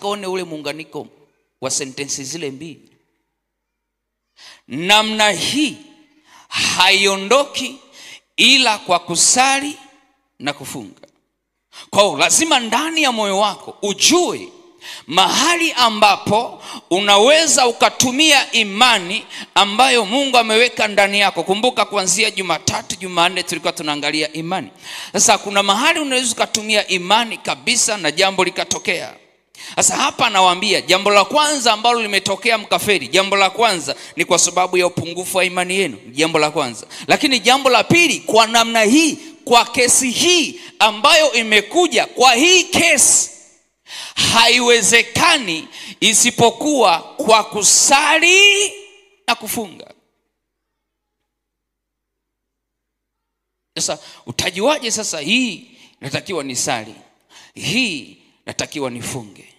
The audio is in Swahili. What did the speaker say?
nataka uone ule muunganiko wa sentensi zile mbili. Namna hii haiondoki ila kwa kusali na kufunga. Kwa hiyo lazima ndani ya moyo wako ujue mahali ambapo unaweza ukatumia imani ambayo Mungu ameweka ndani yako. Kumbuka kuanzia Jumatatu, Jumanne tulikuwa tunaangalia imani. Sasa kuna mahali unaweza ukatumia imani kabisa na jambo likatokea. Sasa hapa nawaambia jambo la kwanza ambalo limetokea mkaferi, jambo la kwanza ni kwa sababu ya upungufu wa imani yenu, jambo la kwanza. Lakini jambo la pili, kwa namna hii, kwa kesi hii ambayo imekuja, kwa hii kesi haiwezekani isipokuwa kwa kusali na kufunga. Sasa utajuaje sasa hii natakiwa nisali, hii natakiwa nifunge?